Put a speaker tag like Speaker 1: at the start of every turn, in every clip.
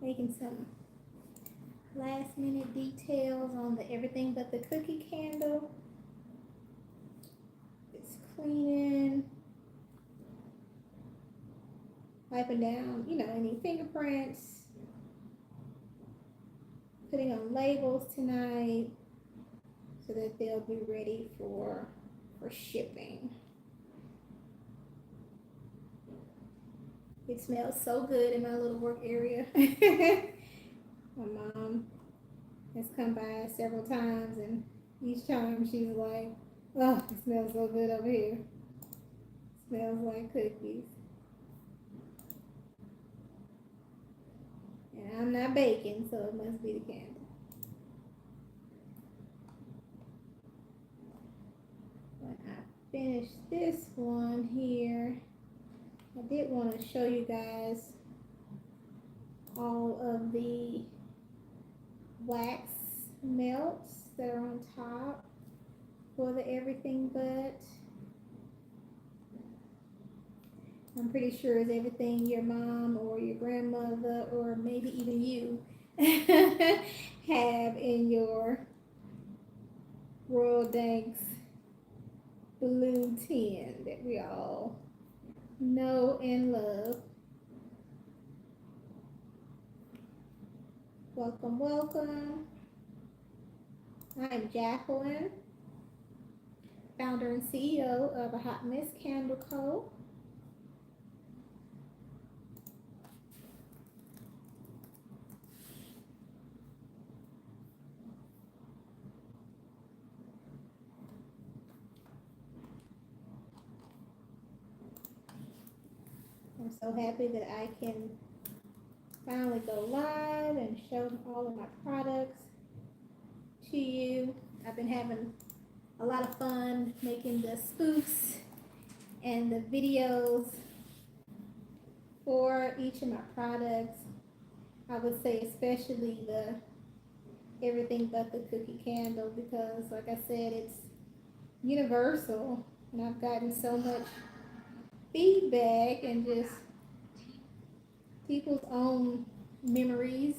Speaker 1: Making some last minute details on the everything but the cookie candle. It's cleaning, wiping down, any fingerprints, putting on labels tonight so that they'll be ready for shipping. It smells so good in my little work area. My mom has come by several times, and each time she's like, "Oh, it smells so good over here. It smells like cookies." And I'm not baking, so it must be the candle. When I finish this one here, I did want to show you guys all of the wax melts that are on top for the everything but. I'm pretty sure it's everything your mom or your grandmother or maybe even you have in your Royal Danks blue tin that we all know and love. Welcome, welcome. I am Jacqueline, founder and CEO of A Hot Mess Candle Co. I'm so happy that I can finally go live and show all of my products to you. I've been having a lot of fun making the spoofs and the videos for each of my products. I would say especially the everything but the cookie candle, because like I said, it's universal, and I've gotten so much feedback and just people's own memories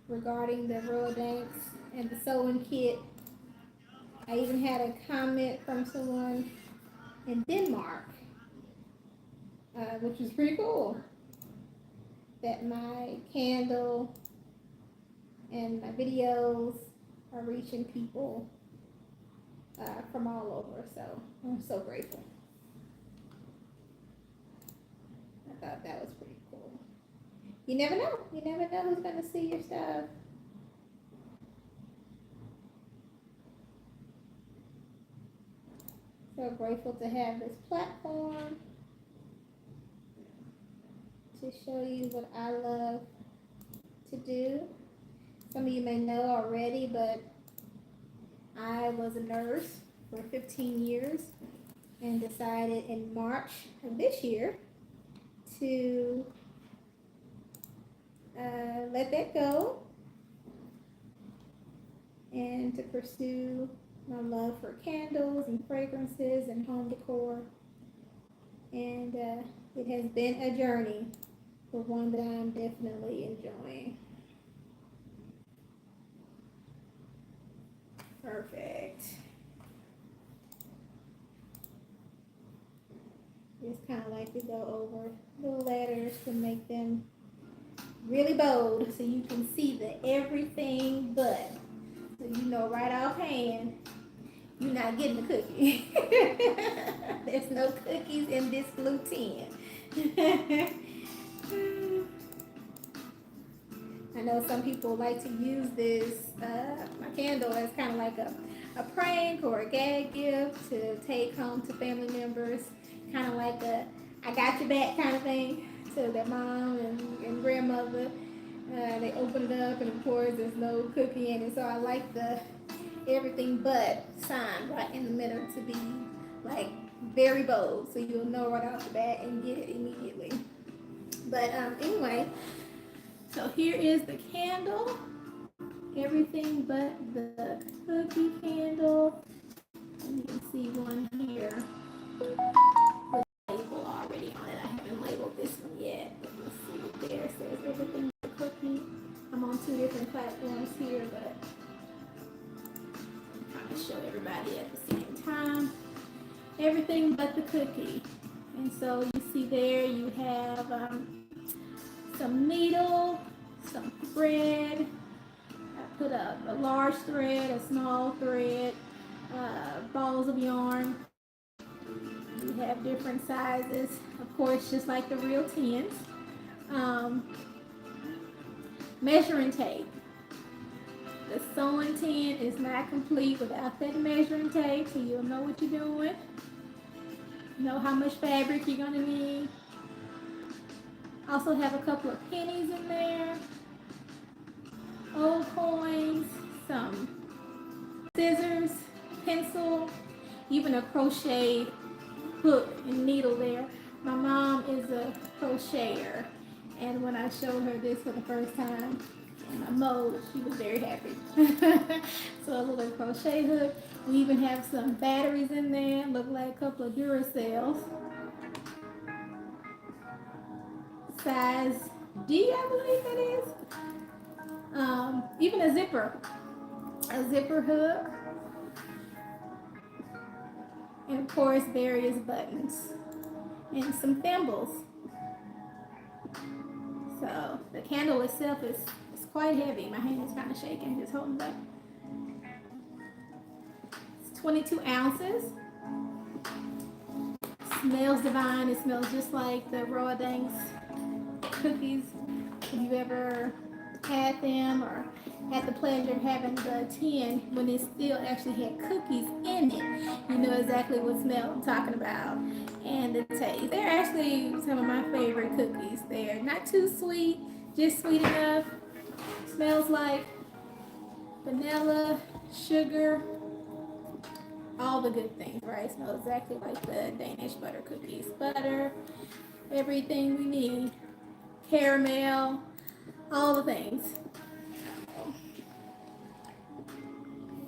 Speaker 1: regarding the Royal Danks and the sewing kit. I even had a comment from someone in Denmark, which was pretty cool, that my candle and my videos are reaching people from all over. So I'm so grateful. I thought that was pretty cool. You never know. You never know who's going to see your stuff. So grateful to have this platform to show you what I love to do. Some of you may know already, but I was a nurse for 15 years and decided in March of this year to let that go and to pursue my love for candles and fragrances and home decor. And it has been a journey, but one that I'm definitely enjoying. Perfect. Just kind of like to go over the letters to make them really bold so you can see the everything but. So you know right offhand, you're not getting the cookie. There's no cookies in this blue tin. I know some people like to use this, my candle, as kind of like a prank or a gag gift to take home to family members. Kind of like a I got your back kind of thing to their mom and grandmother. They open it up, and of course there's no cookie in it. So I like the everything but sign right in the middle to be like very bold, so you'll know right off the bat and get it immediately. But anyway, so here is the candle, everything but the cookie candle. And you can see one here with a label already on it. I haven't labeled this one yet, but you'll see it there. It says everything but cookie everybody at the same time. Everything but the cookie. And so you see there you have some needle, some thread. I put a large thread, a small thread, balls of yarn. You have different sizes, of course, just like the real tins. Um, Measuring tape. The sewing tin is not complete without that measuring tape, so you'll know what you're doing. Know how much fabric you're gonna need. Also have a couple of pennies in there, old coins, some scissors, pencil, even a crochet hook and needle there. My mom is a crocheter, and when I showed her this for the first time in a mode, she was very happy. So a little crochet hook. We even have some batteries in there, look like a couple of Duracells. Size D, I believe it is. Even a zipper hook, and of course various buttons and some thimbles. So the candle itself is quite heavy. My hand is kind of shaking, just holding it up. It's 22 ounces. Smells divine. It smells just like the raw danks cookies. If you've ever had them or had the pleasure of having the tin when it still actually had cookies in it, you know exactly what smell I'm talking about. And the taste. They're actually some of my favorite cookies. They're not too sweet, just sweet enough. Smells like vanilla, sugar, all the good things, right? Smells exactly like the Danish butter cookies. Butter, everything we need. Caramel, all the things.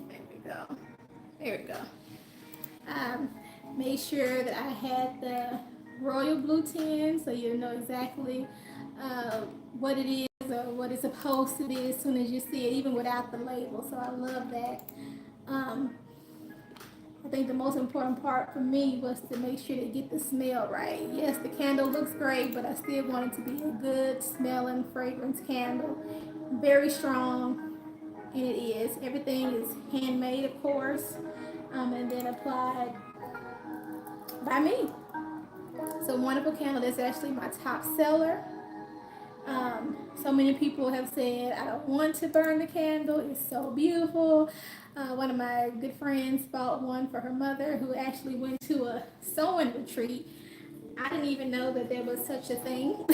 Speaker 1: There we go. There we go. Made sure that I had the royal blue tin, so you know exactly what it is or what it's supposed to be as soon as you see it, even without the label. So I love that. I think the most important part for me was to make sure to get the smell right. Yes, the candle looks great, but I still want it to be a good smelling fragrance candle. Very strong, and it is. Everything is handmade, of course, and then applied by me. It's a wonderful candle. That's actually my top seller. So many people have said, I don't want to burn the candle. It's so beautiful. One of my good friends bought one for her mother who actually went to a sewing retreat. I didn't even know that there was such a thing.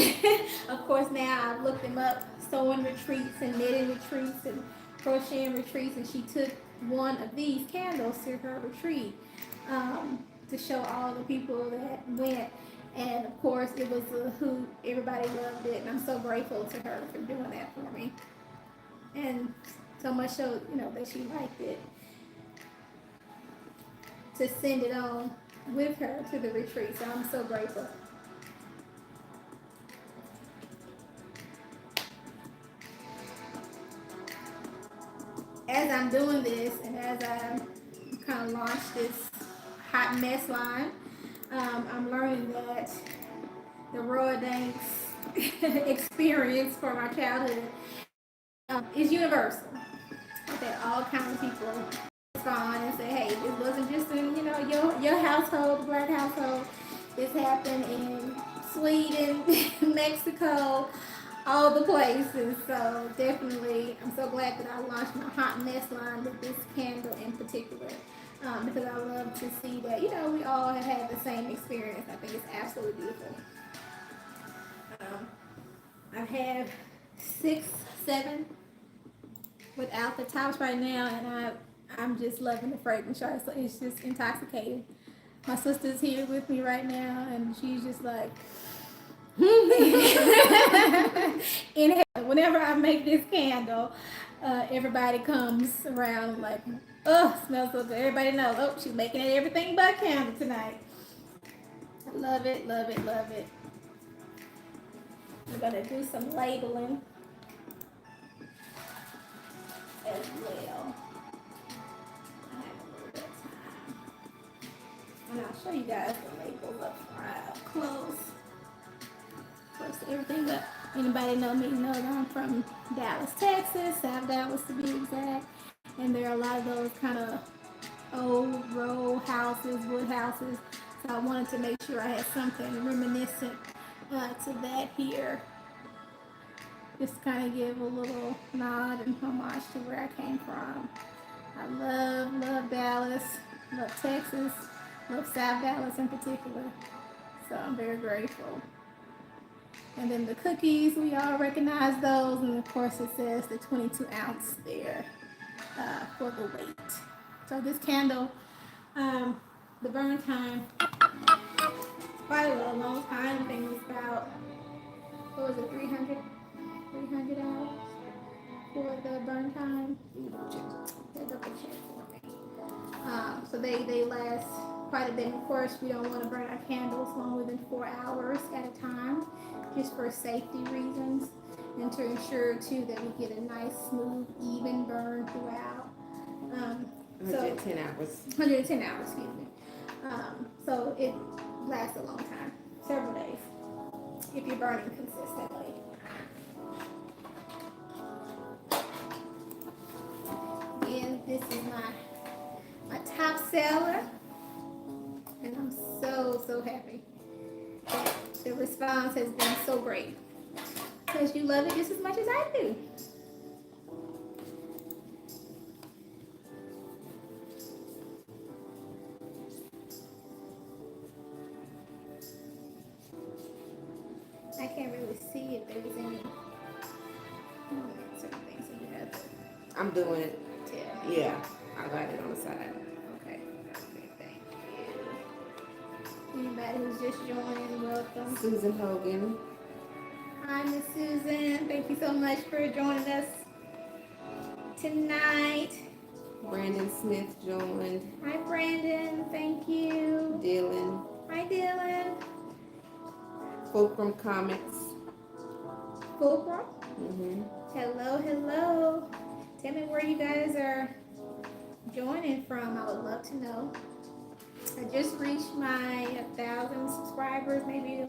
Speaker 1: Of course, now I've looked them up, sewing retreats and knitting retreats and crocheting retreats, and she took one of these candles to her retreat to show all the people that went. And of course, it was a hoot. Everybody loved it, and I'm so grateful to her for doing that for me. And so much so, you know, that she liked it, to send it on with her to the retreat. So I'm so grateful. As I'm doing this, and as I kind of launch this hot mess line, I'm learning that the Royal Danks experience for my childhood is universal. That all kinds of people respond and say, "Hey, this wasn't just in your household, the Black household. This happened in Sweden, Mexico, all the places." So definitely, I'm so glad that I launched my hot mess line with this candle in particular. Because I love to see that, we all have had the same experience. I think it's absolutely beautiful. I have 6, 7 without the tops right now, and I'm just loving the fragrance, y'all. So it's just intoxicating. My sister's here with me right now, and she's just like, inhale. Whenever I make this candle, everybody comes around like, oh, smells so good. Everybody knows, oh, she's making it everything but candle tonight. Love it, love it, love it. We're gonna do some labeling as well. I have a little bit. show you guys the labels up close. Close to everything, but anybody know me knows I'm from Dallas, Texas, South Dallas to be exact. And there are a lot of those kind of old row houses, wood houses. So I wanted to make sure I had something reminiscent to that here. Just kind of give a little nod and homage to where I came from. I love Dallas, love Texas, love South Dallas in particular. So I'm very grateful. And then the cookies, we all recognize those. And of course it says the 22 ounce there for the weight. So this candle, the burn time, quite a long time. I think it was about, what was it, 300 hours for the burn time. Double check for me. So they last quite a bit. Of course, we don't want to burn our candles longer than 4 hours at a time, just for safety reasons, and to ensure too that we get a nice, smooth, even burn throughout.
Speaker 2: 110 hours.
Speaker 1: 110 hours, excuse me. So it lasts a long time, several days, if you're burning consistently. And this is my top seller, and I'm so happy that the response has been so great, because you love it just as much as I do. I can't really see if there's any certain things that you have to
Speaker 2: I'm doing it.
Speaker 1: tell.
Speaker 2: Yeah, I got it on the side.
Speaker 1: Okay, thank you. Anybody who's just joining, welcome.
Speaker 2: Susan Hogan.
Speaker 1: Hi, Miss Susan. Thank you so much for joining us tonight.
Speaker 2: Brandon Smith joined.
Speaker 1: Hi, Brandon. Thank you.
Speaker 2: Dylan.
Speaker 1: Hi, Dylan.
Speaker 2: Fulcrum Comics.
Speaker 1: Fulcrum.
Speaker 2: Mm-hmm.
Speaker 1: Hello. Tell me where you guys are joining from. I would love to know. I just reached my 1,000 subscribers, maybe a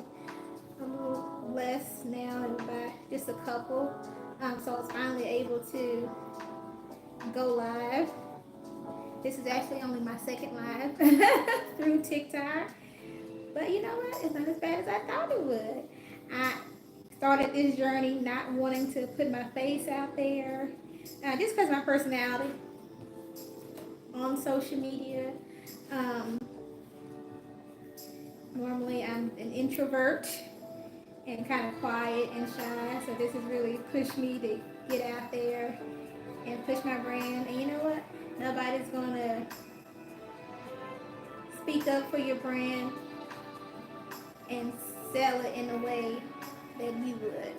Speaker 1: little less now, by just a couple. So I was finally able to go live. This is actually only my second live through TikTok. But you know what? It's not as bad as I thought it would. I started this journey not wanting to put my face out there, just because of my personality on social media. Normally I'm an introvert and kind of quiet and shy, so this has really pushed me to get out there and push my brand. And you know what? Nobody's gonna speak up for your brand and sell it in a way that you would.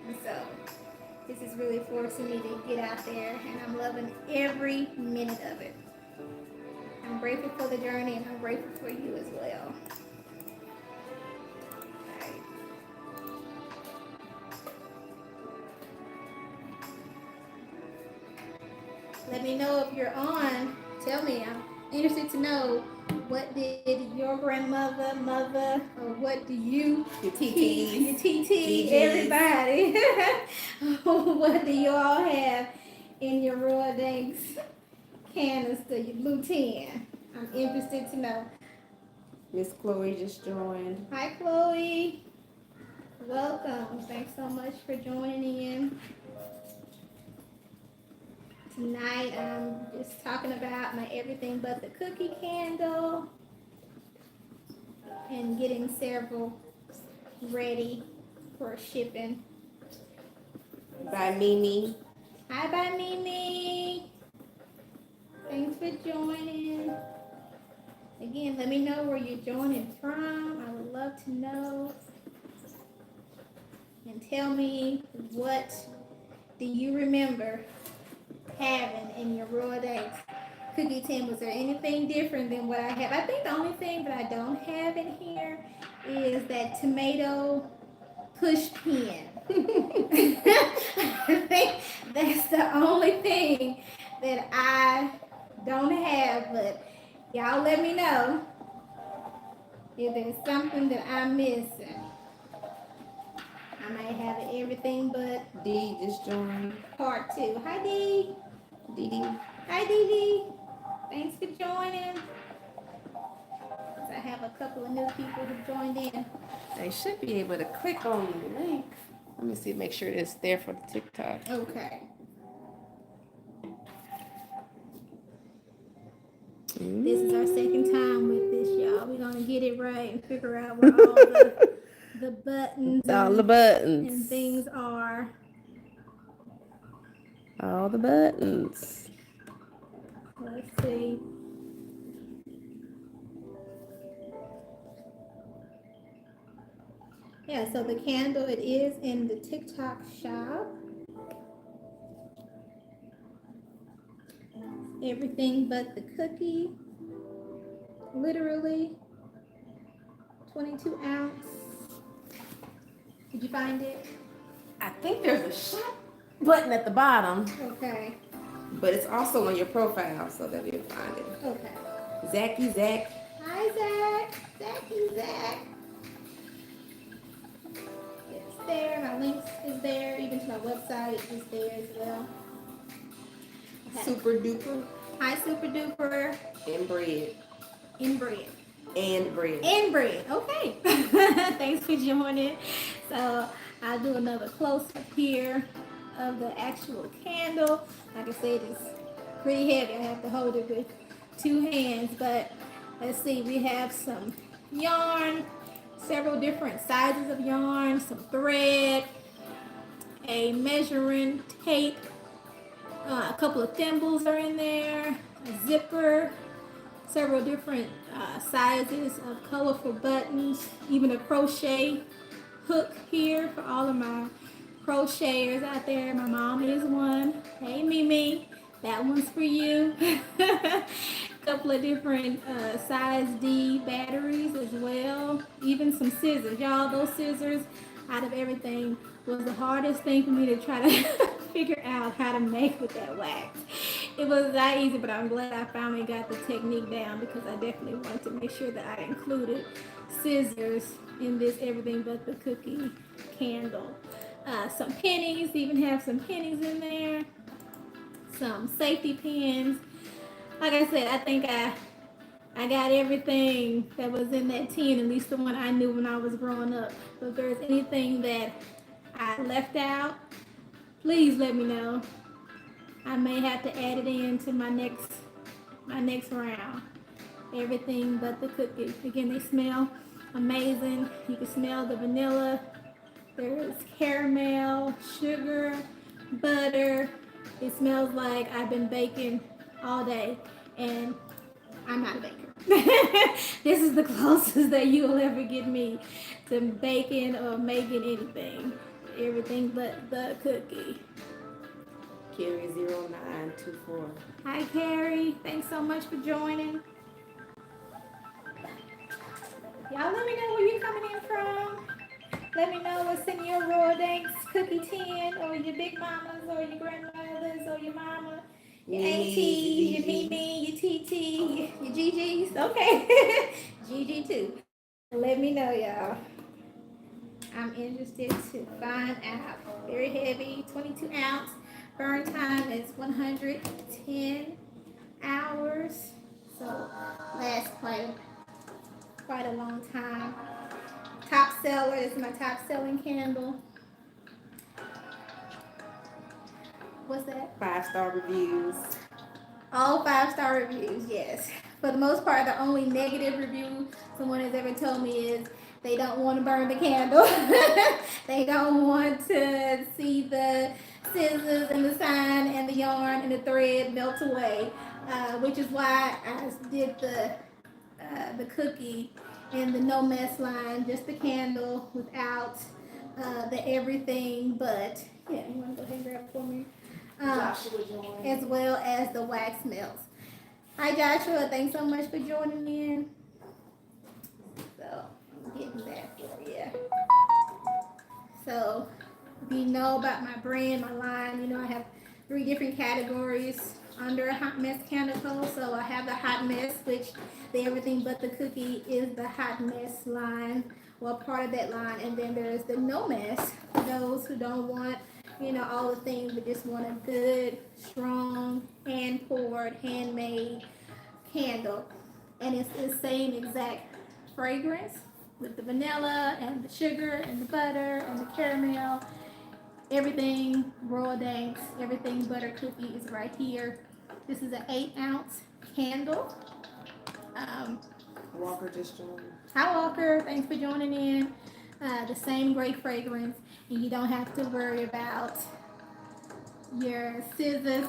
Speaker 1: And so this is really forcing me to get out there, and I'm loving every minute of it. I'm grateful for the journey, and I'm grateful for you as well. Right. Let me know if you're on. Tell me. I'm interested to know, what did your grandmother, mother, or what do you teach? Your TT, everybody. What do you all have in your Royal Danks canister, your blue tin? I'm interested to know.
Speaker 2: Miss Chloe just joined.
Speaker 1: Hi, Chloe. Welcome. Thanks so much for joining in. Tonight I'm just talking about my everything but the cookie candle and getting several ready for shipping.
Speaker 2: By Mimi.
Speaker 1: Hi, bye, Mimi. Thanks for joining. Again, let me know where you're joining from. I would love to know. And tell me, what do you remember having in your Royal Danks cookie tin? Was there anything different than what I have? I think the only thing that I don't have in here is that tomato push pin. I think that's the only thing that I don't have, but y'all let me know. If there's something that I'm missing, I might have everything but
Speaker 2: D just joined.
Speaker 1: part two. Hi, Dee.
Speaker 2: Dee Dee.
Speaker 1: Hi, Dee Dee. Thanks for joining. I have a couple of new people who joined in.
Speaker 2: They should be able to click on the link. Let me see, make sure it's there for the TikTok.
Speaker 1: Okay. This is our second time with this, y'all. We're gonna get it right and figure out where all the buttons
Speaker 2: All the buttons.
Speaker 1: and things are.
Speaker 2: All the buttons.
Speaker 1: Let's see. Yeah, so the candle, it is in the TikTok shop. Everything but the cookie. Literally 22 ounce. Did you find it?
Speaker 2: I think there's a shop button at the bottom,
Speaker 1: Okay.
Speaker 2: but it's also on your profile so that you'll find it.
Speaker 1: Okay.
Speaker 2: Zachy Zach.
Speaker 1: Hi, Zach. Zachy Zach. It's there. My links is there. Even to my website is there as well. Okay.
Speaker 2: Super Duper.
Speaker 1: Hi, Super Duper.
Speaker 2: And bread.
Speaker 1: In bread.
Speaker 2: And bread.
Speaker 1: And bread. Okay. Thanks for joining. So I'll do another close-up here of the actual candle. Like I said, it's pretty heavy. I have to hold it with two hands. But let's see. We have some yarn, several different sizes of yarn, some thread, a measuring tape, a couple of thimbles are in there, a zipper, several different sizes of colorful buttons, even a crochet hook here for all of my crocheters out there. My mom is one. Hey, Mimi, that one's for you. A couple of different size D batteries as well, even some scissors. Y'all, those scissors, out of everything, was the hardest thing for me to try to figure out how to make with that wax. It was not easy, but I'm glad I finally got the technique down because I definitely wanted to make sure that I included scissors in this everything but the cookie candle. Some pennies, even have some pennies in there. Some safety pins. Like I said, I think I got everything that was in that tin, at least the one I knew when I was growing up. But if there's anything that I left out, please let me know. I may have to add it into my next round. Everything but the cookies. Again, they smell amazing. You can smell the vanilla. There's caramel, sugar, butter. It smells like I've been baking all day, and I'm not a baker. This is the closest that you will ever get me to baking or making anything. Everything but the cookie.
Speaker 2: Carrie 0924.
Speaker 1: Hi, Carrie. Thanks so much for joining. Y'all let me know where you're coming in from. Let me know what's in your Royal Danks cookie tin, or your big mamas, or your grandmothers, or your mama, your auntie, your Mimi, your TT, your GGs. Okay. GG too. Let me know, y'all. I'm interested to find out. Very heavy, 22 ounce. Burn time is 110 hours. So lasts quite a long time. Top seller. This is my top selling candle. What's that?
Speaker 2: 5-star reviews.
Speaker 1: All 5-star reviews, yes. For the most part, the only negative review someone has ever told me is they don't want to burn the candle. They don't want to see the scissors and the sign and the yarn and the thread melt away, which is why I did the cookie in the no mess line, just the candle without the everything but. Yeah, you want to go ahead and grab it for me? As well as the wax melts. Hi Joshua, thanks so much for joining in. So I'm getting that for you. So if you know about my brand, my line, you know I have 3 different categories under a hot mess candle code. So I have the hot mess, which the everything but the cookie is the hot mess line, well, part of that line. And then there's the no mess for those who don't want, all the things, but just want a good, strong, hand poured, handmade candle. And it's the same exact fragrance with the vanilla and the sugar and the butter and the caramel. Everything Royal Danks, everything butter cookie is right here. This is an 8-ounce candle.
Speaker 2: Walker just joined.
Speaker 1: Hi Walker, thanks for joining in. The same great fragrance, and you don't have to worry about your scissors,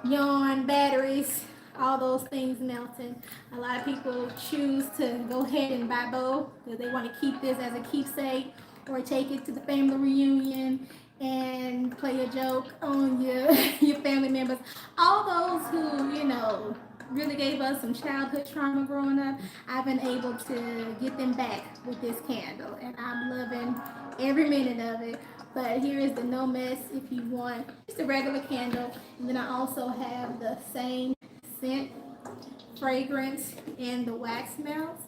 Speaker 1: yarn, batteries, all those things melting. A lot of people choose to go ahead and buy both because they want to keep this as a keepsake or take it to the family reunion and play a joke on your your family members. All those who, really gave us some childhood trauma growing up, I've been able to get them back with this candle, and I'm loving every minute of it. But here is the no mess if you want just a regular candle. And then I also have the same scent, fragrance, and the wax melts.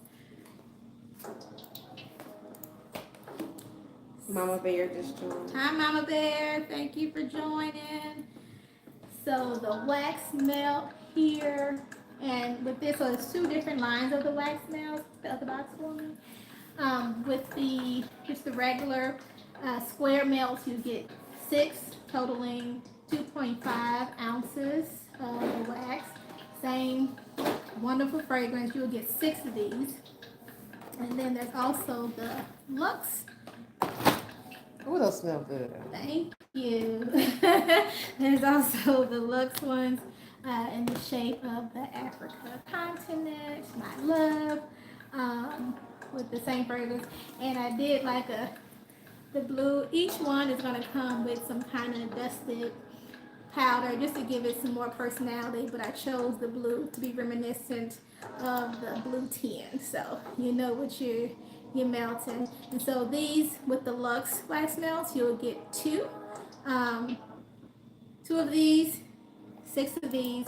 Speaker 2: Mama Bear just joined.
Speaker 1: Hi Mama Bear, thank you for joining. So the wax melt here, and with this, so there's 2 different lines of the wax melts, the other box one. With just the regular square melts, you get 6, totaling 2.5 ounces of the wax. Same wonderful fragrance, you'll get 6 of these. And then there's also the Luxe.
Speaker 2: Oh, those smell good.
Speaker 1: Thank you. There's also the Luxe ones in the shape of the Africa continent, my love, with the same fragrance. And I did like the blue. Each one is going to come with some kind of dusted powder just to give it some more personality, but I chose the blue to be reminiscent of the blue tin, so you know what you're melting. And so these, with the Luxe wax melts, you'll get 2 of these, 6 of these,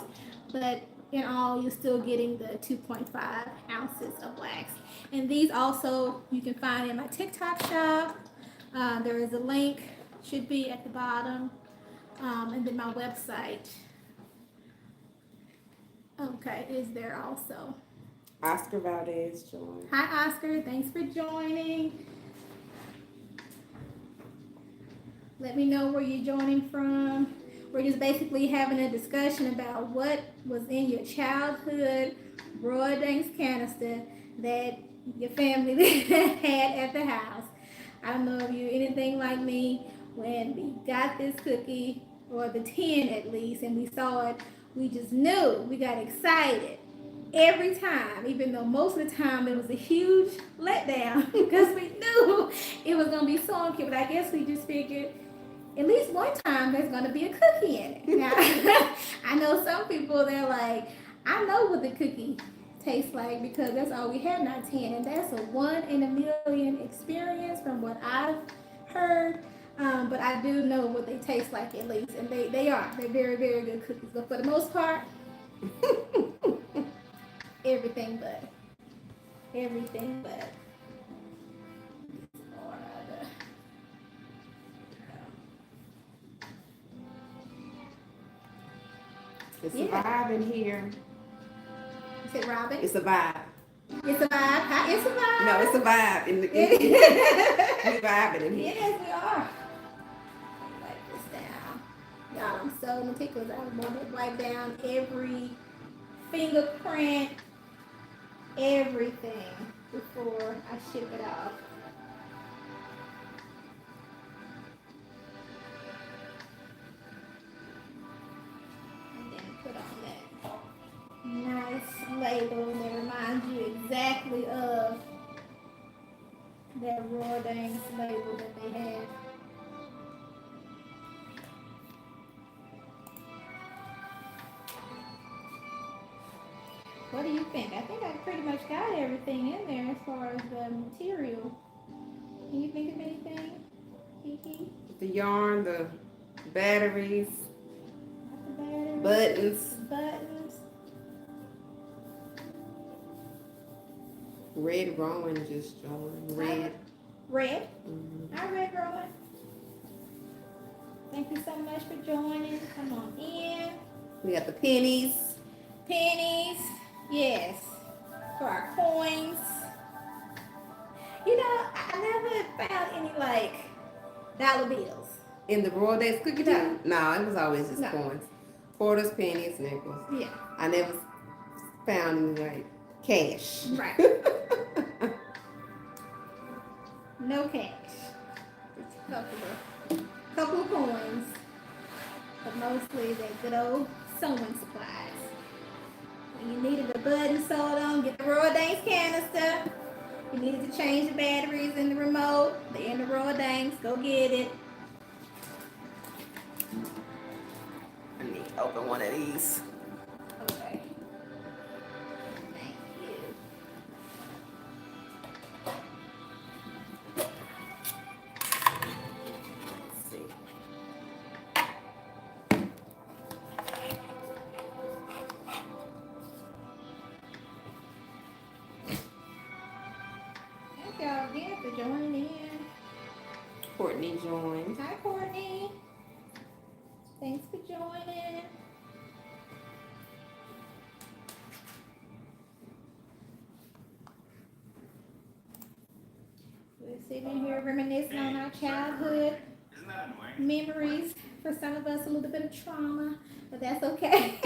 Speaker 1: but in all you're still getting the 2.5 ounces of wax. And these also you can find in my TikTok shop. There is a link, should be at the bottom. And then my website, is there also.
Speaker 2: Oscar Valdez joined.
Speaker 1: Hi Oscar, thanks for joining. Let me know where you're joining from. We're just basically having a discussion about what was in your childhood Royal Danks canister that your family had at the house. I don't know if you're anything like me. When we got this cookie, or the tin at least, and we saw it, we just knew, we got excited every time, even though most of the time it was a huge letdown because we knew it was going to be so cute. But I guess we just figured at least one time there's going to be a cookie in it. Now, I know some people, they're like, I know what the cookie tastes like because that's all we had, not 10, and that's a 1 in a million experience from what I've heard. But I do know what they taste like at least, and they're very, very good cookies. But for the most part, everything but.
Speaker 2: It's a vibe in here.
Speaker 1: Is it Robin?
Speaker 2: It's a vibe.
Speaker 1: It's a vibe. Hi, it's a vibe.
Speaker 2: No, it's a vibe. We're vibing in here.
Speaker 1: Yes, we are. Wipe this down. Y'all, I'm so meticulous. I want to wipe down every fingerprint, everything before I ship it off. And then put on that nice label that reminds you exactly of that Royal Danks label that they had. What do you think? I think I pretty much got everything in there as far as the material. Can you think of anything, Kiki?
Speaker 2: The yarn, the batteries.
Speaker 1: Not the batteries.
Speaker 2: Buttons.
Speaker 1: Buttons.
Speaker 2: Red Rowan just joined. Red.
Speaker 1: Red.
Speaker 2: Mm-hmm.
Speaker 1: Hi, Red Rowan. Thank you so much for joining. Come on in.
Speaker 2: We got the pennies.
Speaker 1: Pennies. Yes. For our coins. You know, I never found any like dollar bills.
Speaker 2: In the Royal Days cookie time? No, it was always just
Speaker 1: No.
Speaker 2: coins. Quarters, pennies, nickels.
Speaker 1: Yeah.
Speaker 2: I never found any like cash.
Speaker 1: Right. No cash. Just a couple of coins. But mostly the good old sewing supplies. When you needed a button sewed on, get the Royal Danes canister. You needed to change the batteries in the remote. They're in the Royal Danes. Go get it.
Speaker 2: I need to open one of these.
Speaker 1: Okay. Thank you.
Speaker 2: Let's see.
Speaker 1: Thank y'all again for joining in.
Speaker 2: Courtney joined.
Speaker 1: Hi, Courtney. Thanks for joining. We're sitting here reminiscing on our childhood memories. For some of us, a little bit of trauma, but that's okay.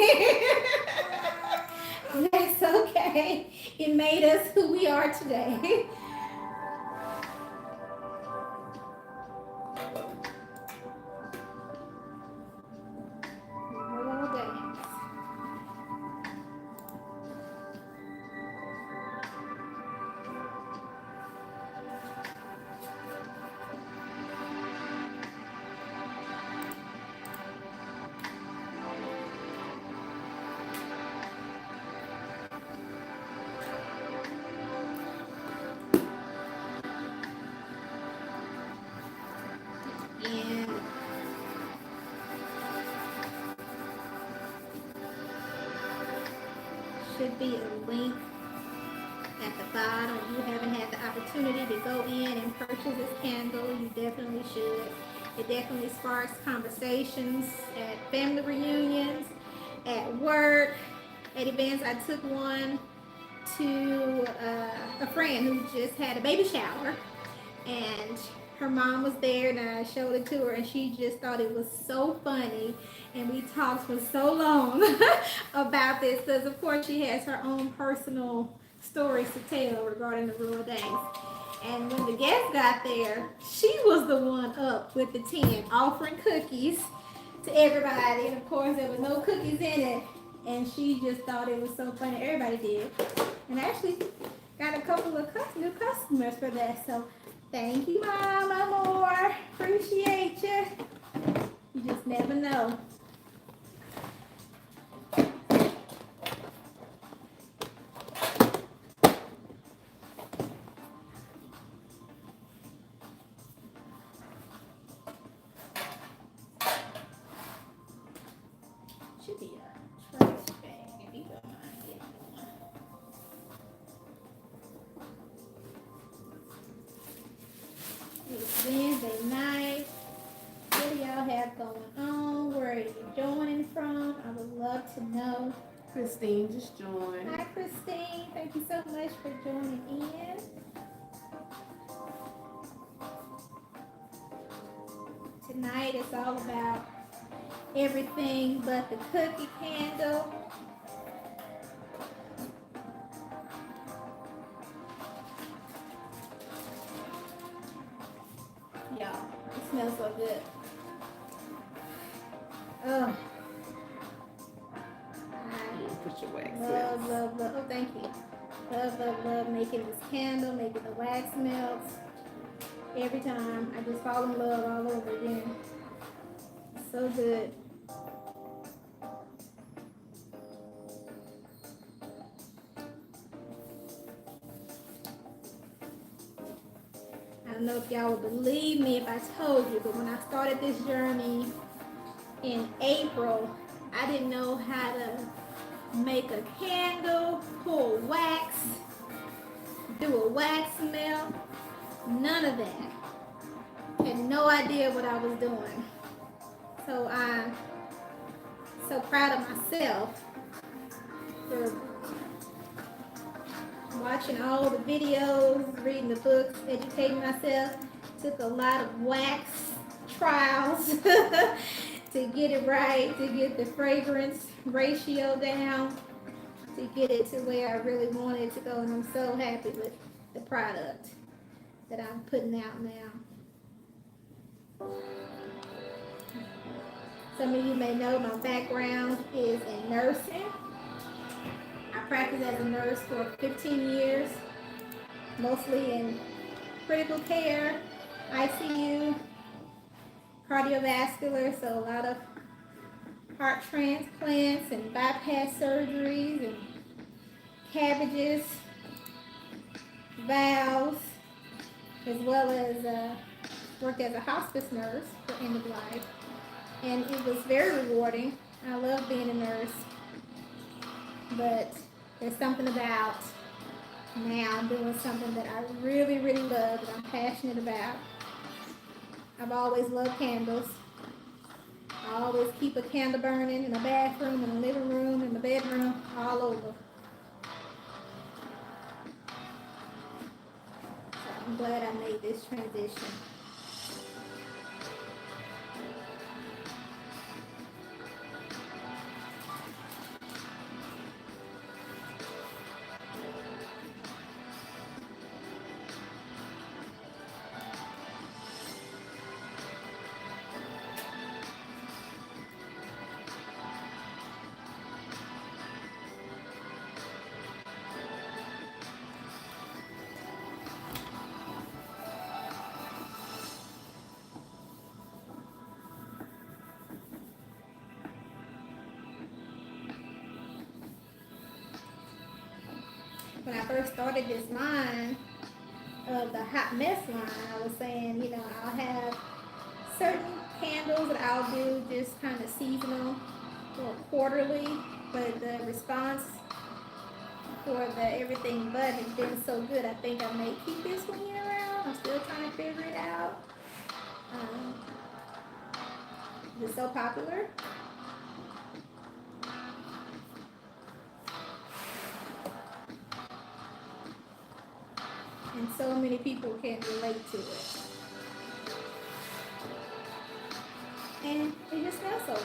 Speaker 1: That's okay. It made us who we are today. Royal Danes. And should be a link at the bottom. If you haven't had the opportunity to go in and purchase this candle, you definitely should. It definitely sparks conversations at family reunions, at work, at events. I took one to a friend who just had a baby shower, and her mom was there, and I showed it to her, and she just thought it was so funny. And we talked for so long about this because, of course, she has her own personal stories to tell regarding the Royal Days. And when the guests got there, she was the one up with the tin, offering cookies to everybody. And of course, there was no cookies in it. And she just thought it was so funny. Everybody did. And I actually got a couple of new customers for that. So thank you, Mama Moore. Appreciate you. You just never know. Should be a trash bag if you don't mind getting one. It's Wednesday night. What do y'all have going on? Where are you joining from? I would love to know.
Speaker 2: Christine just joined.
Speaker 1: Hi, Christine. Thank you so much for joining in. Tonight it's all about everything but the cookie candle. Y'all, it smells so good. Oh,
Speaker 2: Put your wax
Speaker 1: love,
Speaker 2: melts.
Speaker 1: love, love. Oh, thank you. Love, love, love making this candle, making the wax melts. Every time I just fall in love all over again. So good. I don't know if y'all would believe me if I told you, but when I started this journey in April, I didn't know how to make a candle, pour wax, do a wax melt, none of that. Had no idea what I was doing. So I'm so proud of myself for watching all the videos, reading the books, educating myself. Took a lot of wax trials to get it right, to get the fragrance ratio down, to get it to where I really wanted it to go. And I'm so happy with the product that I'm putting out now. Some of you may know my background is in nursing. I practiced as a nurse for 15 years, mostly in critical care, ICU, cardiovascular, so a lot of heart transplants and bypass surgeries and cabbages, valves, as well as worked as a hospice nurse for end of life. And it was very rewarding. I love being a nurse, but there's something about now I'm doing something that I really, really love, that I'm passionate about. I've always loved candles. I always keep a candle burning in the bathroom, in the living room, in the bedroom, all over. So I'm glad I made this transition. When I first started this line of the hot mess line, I was saying, I'll have certain candles that I'll do just kind of seasonal or quarterly, but the response for the everything but has been so good. I think I may keep this one year round. I'm still trying to figure it out. It's so popular. And so many people can relate to it. And it just smells so good.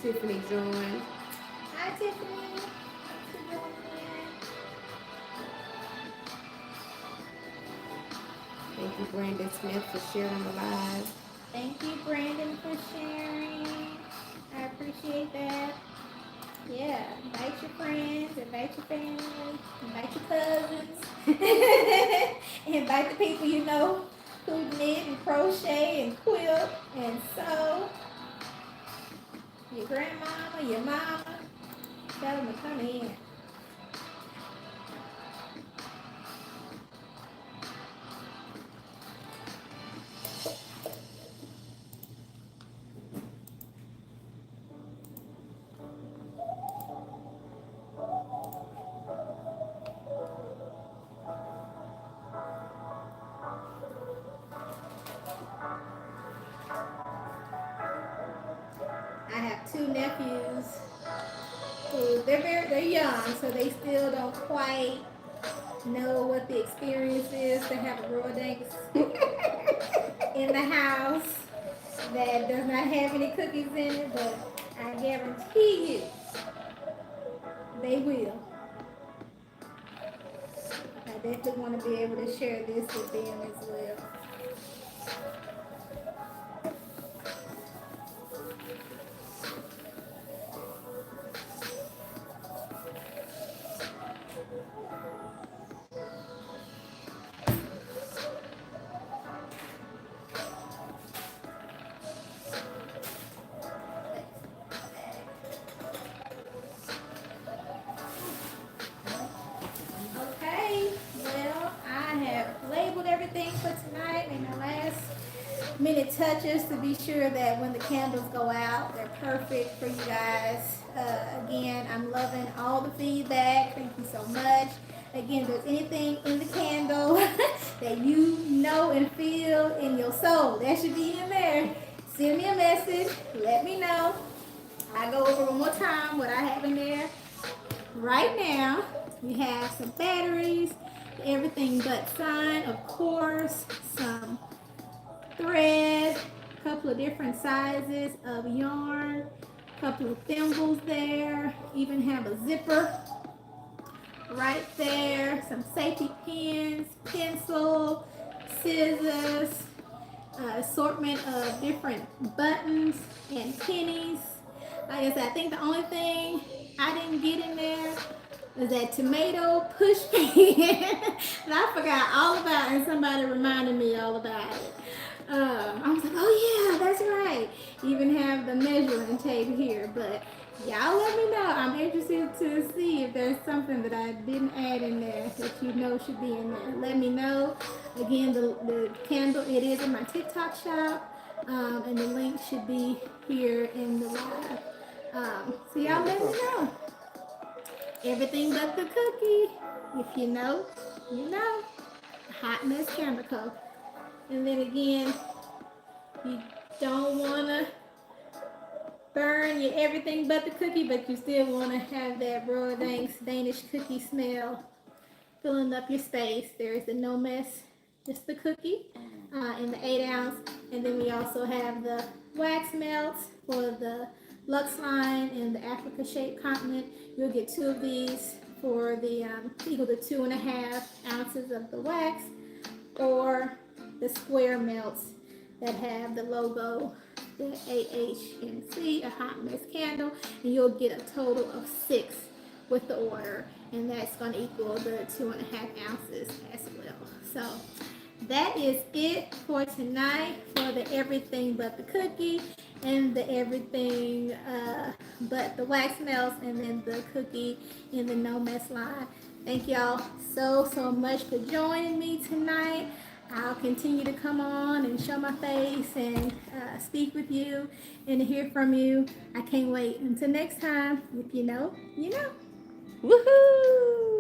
Speaker 2: Tiffany joined.
Speaker 1: Hi, Tiffany.
Speaker 2: Thank you, Brandon Smith, for sharing the live.
Speaker 1: Thank you, Brandon, for sharing. I appreciate that. Yeah, invite your friends, invite your family, invite your cousins, invite the people you know who knit and crochet and quilt and sew. Your grandmama, your mama, tell them to come in. I have two nephews who they're young, so they still don't quite know what the experience is to have a Rolodex in the house that does not have any cookies in it, but I guarantee you they will. I definitely want to be able to share this with them as well. it touches to be sure that when the candles go out, they're perfect for you guys. Again, I'm loving all the feedback. Thank you so much. Again, if there's anything in the candle that you know and feel in your soul, that should be in there. Send me a message. Let me know. I go over one more time what I have in there. Right now, we have some batteries, everything but sign, of course, some thread, a couple of different sizes of yarn, a couple of thimbles there, even have a zipper right there, some safety pins, pencil, scissors, assortment of different buttons and pennies. Like I said, I think the only thing I didn't get in there was that tomato push pin that I forgot all about, and somebody reminded me all about it. I was like, oh yeah, that's right. Even have the measuring tape here, but y'all let me know. I'm interested to see if there's something that I didn't add in there that you know should be in there. Let me know. Again, the candle, it is in my TikTok shop, and the link should be here in the live. So y'all let me know. Everything but the cookie. If you know, you know. Hot mess candle co. And then again, you don't want to burn your everything but the cookie, but you still want to have that raw Danish cookie smell filling up your space. There is the no mess, just the cookie in the 8 ounce. And then we also have the wax melts for the Lux line and the Africa shaped continent. You'll get 2 of these for the equal to 2.5 ounces of the wax, or the square melts that have the logo, the AHNC, a hot mess candle, and you'll get a total of 6 with the order, and that's going to equal the 2.5 ounces as well. So that is it for tonight for the everything but the cookie and the everything but the wax melts, and then the cookie in the no mess line. Thank y'all so much for joining me tonight. I'll continue to come on and show my face and speak with you and to hear from you. I can't wait. Until next time, if you know, you know.
Speaker 2: Woohoo!